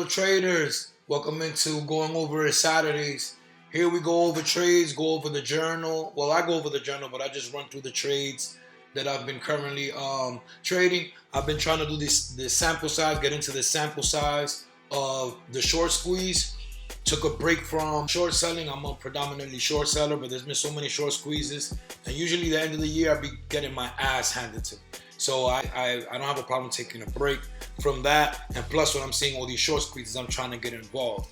fellow traders? Welcome into Going Over It Saturdays. Here we go over trades, go over the journal. Well, I go over the journal, but I just run through the trades that I've been currently trading. I've been trying to do this sample size, get into the sample size of the short squeeze. Took a break from short selling. I'm a predominantly short seller, but there's been so many short squeezes. And usually the end of the year, I'll be getting my ass handed to me. So I don't have a problem taking a break from that. And plus, when I'm seeing all these short squeezes, I'm trying to get involved.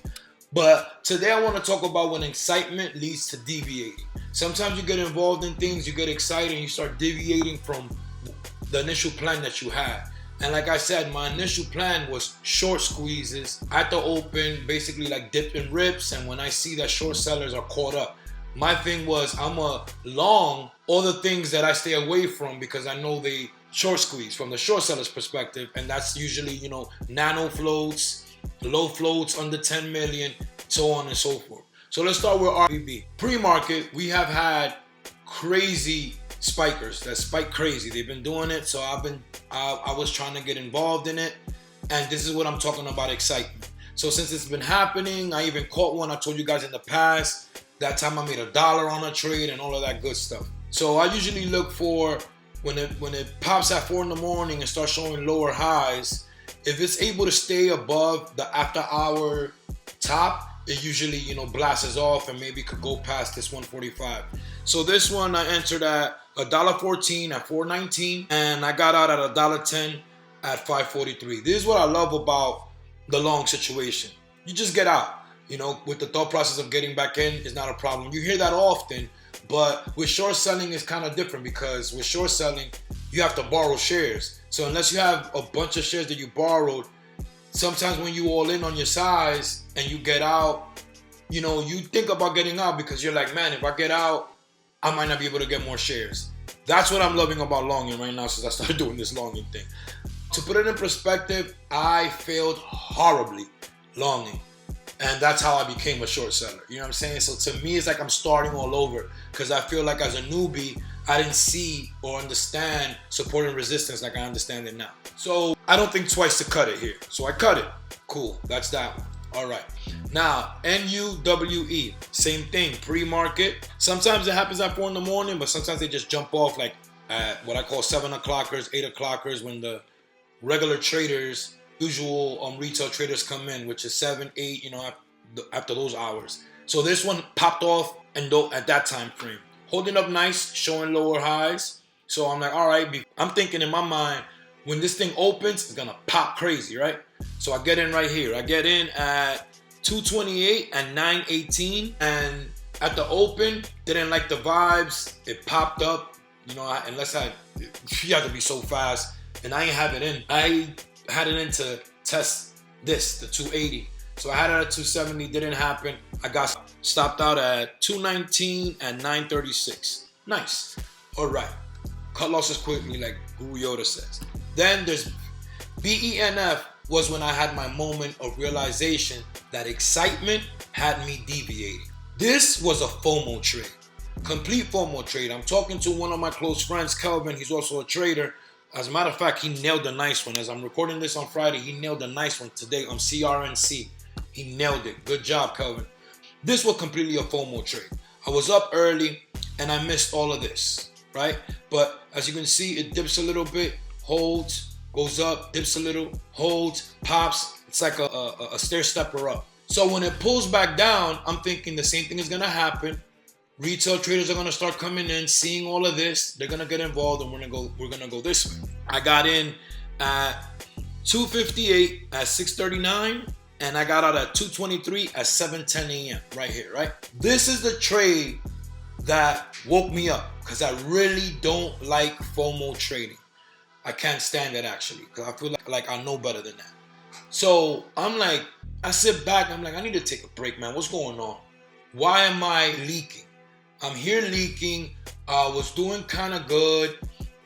But today I want to talk about when excitement leads to deviating. Sometimes you get involved in things, you get excited, and you start deviating from the initial plan that you had. And like I said, my initial plan was short squeezes at the open, basically like dip and rips. And when I see that short sellers are caught up, my thing was I'm a long all the things that I stay away from because I know they short squeeze from the short seller's perspective. And that's usually, nano floats, low floats under 10 million, so on and so forth. So let's start with Revb. Pre-market, we have had crazy spikers that spike crazy. They've been doing it, so I was trying to get involved in it, and this is what I'm talking about, excitement. So since it's been happening, I even caught one. I told you guys in the past, that time I made $1 on a trade and all of that good stuff. So I usually look for when it pops at 4 in the morning and starts showing lower highs. If it's able to stay above the after hour top, it usually, blasts off and maybe could go past this 145. So this one I entered at $1.14 at 4.19, and I got out at $1.10 at 5.43. This is what I love about the long situation. You just get out, with the thought process of getting back in is not a problem. You hear that often, but with short selling it's kind of different because with short selling, you have to borrow shares. So unless you have a bunch of shares that you borrowed, sometimes when you all in on your size and you get out, you think about getting out because you're like, man, if I get out, I might not be able to get more shares. That's what I'm loving about longing right now since I started doing this longing thing. To put it in perspective, I failed horribly longing. And that's how I became a short seller. You know what I'm saying? So to me, it's like I'm starting all over because I feel like as a newbie, I didn't see or understand support and resistance like I understand it now. So I don't think twice to cut it here. So I cut it. Cool. That's that one. All right. Now, Nuwe. Same thing. Pre-market. Sometimes it happens at 4 in the morning, but sometimes they just jump off like at what I call 7 o'clockers, 8 o'clockers when the regular traders, usual retail traders come in, which is 7, 8, after those hours. So this one popped off and at that time frame. Holding up nice, showing lower highs. So I'm like, all right. I'm thinking in my mind, when this thing opens, it's going to pop crazy, right? So I get in right here. I get in at 228 and 918. And at the open, didn't like the vibes. It popped up, you have to be so fast. And I ain't have it in. I had it in to test this, the 280. So I had it at 270, didn't happen. I got stopped out at 219 and 936. Nice. All right. Cut losses quickly, like Guru Yoda says. Then there's BENF was when I had my moment of realization that excitement had me deviating. This was a FOMO trade. Complete FOMO trade. I'm talking to one of my close friends, Kelvin. He's also a trader. As a matter of fact, he nailed a nice one. As I'm recording this on Friday, he nailed a nice one today on CRNC. He nailed it. Good job, Kelvin. This was completely a FOMO trade. I was up early and I missed all of this, right? But as you can see, it dips a little bit, holds, goes up, dips a little, holds, pops. It's like a stair stepper up. So when it pulls back down, I'm thinking the same thing is going to happen. Retail traders are going to start coming in, seeing all of this. They're going to get involved and we're going to go this way. I got in at 258 at 639 and I got out at 223 at 7:10 a.m. right here, right? This is the trade that woke me up because I really don't like FOMO trading. I can't stand it actually because I feel like I know better than that. So I'm like, I sit back, I'm like, I need to take a break, man. What's going on? Why am I leaking? I'm here leaking. I was doing kind of good.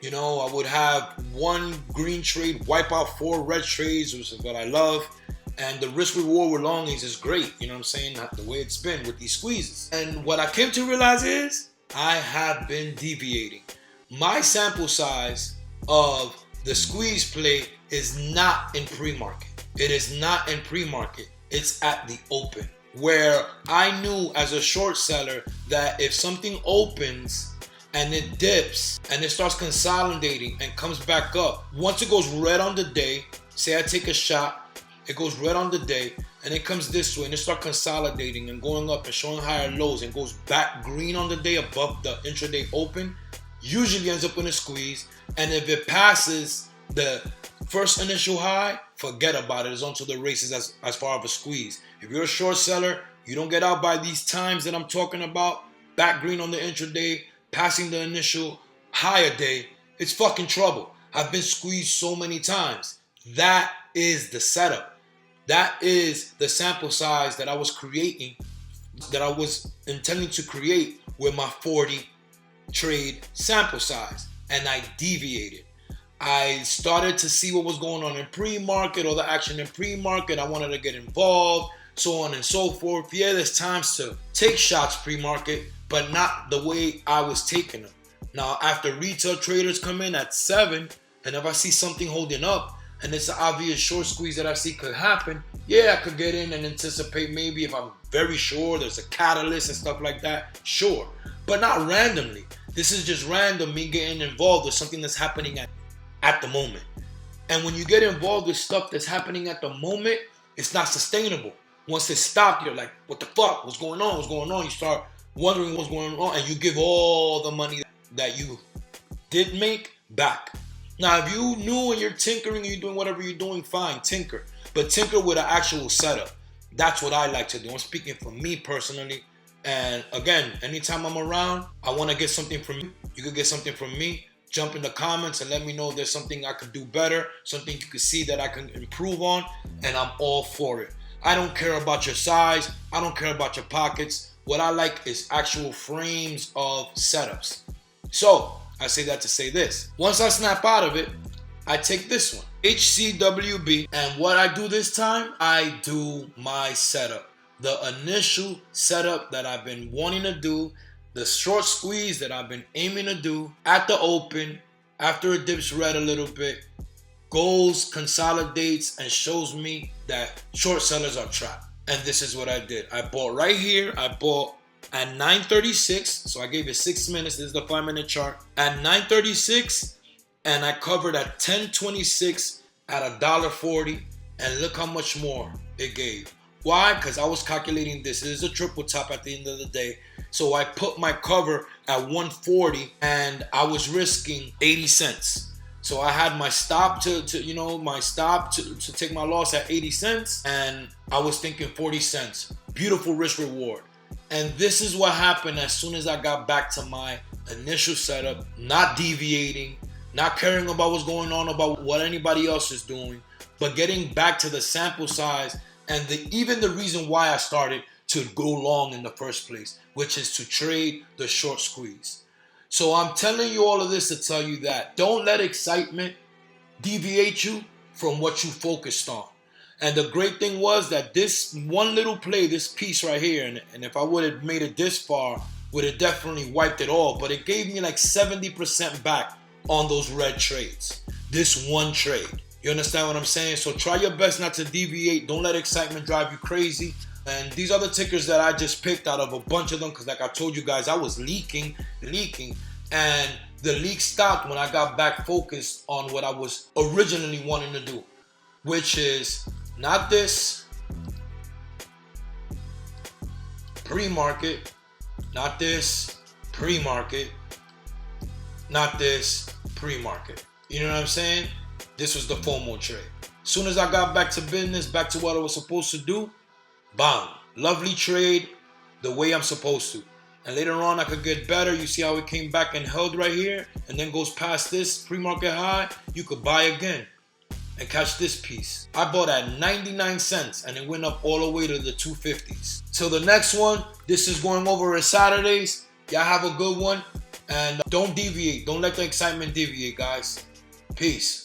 I would have one green trade, wipe out 4 red trades, which is what I love. And the risk reward with longings is great. You know what I'm saying? The way it's been with these squeezes. And what I came to realize is I have been deviating. My sample size of the squeeze play is not in pre-market. It is not in pre-market. It's at the open. Where I knew as a short seller that if something opens and it dips and it starts consolidating and comes back up, once it goes red on the day, say I take a shot, it goes red on the day and it comes this way and it starts consolidating and going up and showing higher lows and goes back green on the day above the intraday open, usually ends up in a squeeze. And if it passes the first initial high, forget about it. It's on to the races as far as a squeeze. If you're a short seller, you don't get out by these times that I'm talking about, back green on the intraday, passing the initial higher day, it's fucking trouble. I've been squeezed so many times. That is the setup. That is the sample size that I was creating, that I was intending to create with my 40 trade sample size. And I deviated. I started to see what was going on in pre-market, or the action in pre-market. I wanted to get involved, so on and so forth. Yeah, there's times to take shots pre-market, but not the way I was taking them. Now, after retail traders come in at 7, and if I see something holding up, and it's an obvious short squeeze that I see could happen, yeah, I could get in and anticipate maybe if I'm very sure there's a catalyst and stuff like that, sure. But not randomly. This is just random, me getting involved with something that's happening at the moment. And when you get involved with stuff that's happening at the moment, it's not sustainable. Once it stopped, you're like, what the fuck? What's going on? What's going on? You start wondering what's going on, and you give all the money that you did make back. Now, if you knew and you're tinkering and you're doing whatever you're doing, fine, tinker. But tinker with an actual setup. That's what I like to do. I'm speaking for me personally. And again, anytime I'm around, I want to get something from you. You could get something from me. Jump in the comments and let me know if there's something I could do better, something you could see that I can improve on, and I'm all for it. I don't care about your size. I don't care about your pockets. What I like is actual frames of setups. So I say that to say this. Once I snap out of it, I take this one, Hcwb, and what I do this time, I do my setup. The initial setup that I've been wanting to do, the short squeeze that I've been aiming to do at the open, after it dips red a little bit, goes, consolidates, and shows me that short sellers are trapped. And this is what I did. I bought right here. I bought at 9:36, so I gave it 6 minutes. This is the 5-minute chart. At 9:36, and I covered at 10:26 at $1.40, and look how much more it gave. Why? Because I was calculating this. It is a triple top at the end of the day. So I put my cover at 140 and I was risking 80 cents. So I had my stop to take my loss at 80 cents, and I was thinking 40 cents. Beautiful risk reward. And this is what happened as soon as I got back to my initial setup, not deviating, not caring about what's going on, about what anybody else is doing, but getting back to the sample size and even the reason why I started to go long in the first place, which is to trade the short squeeze. So I'm telling you all of this to tell you that don't let excitement deviate you from what you focused on. And the great thing was that this one little play, this piece right here, and if I would have made it this far, would have definitely wiped it all. But it gave me like 70% back on those red trades. This one trade. You understand what I'm saying? So try your best not to deviate. Don't let excitement drive you crazy. And these are the tickers that I just picked out of a bunch of them, because like I told you guys, I was leaking. And the leak stopped when I got back focused on what I was originally wanting to do, which is not this pre-market, not this pre-market, not this pre-market. You know what I'm saying? This was the FOMO trade. As soon as I got back to business, back to what I was supposed to do, bam, lovely trade the way I'm supposed to. And later on I could get better. You see how it came back and held right here and then goes past this pre-market high. You could buy again and catch this piece. I bought at 99 cents and it went up all the way to the 250s. Till the next one, this is going over at Saturdays. Y'all have a good one and don't deviate. Don't let the excitement deviate, guys. Peace.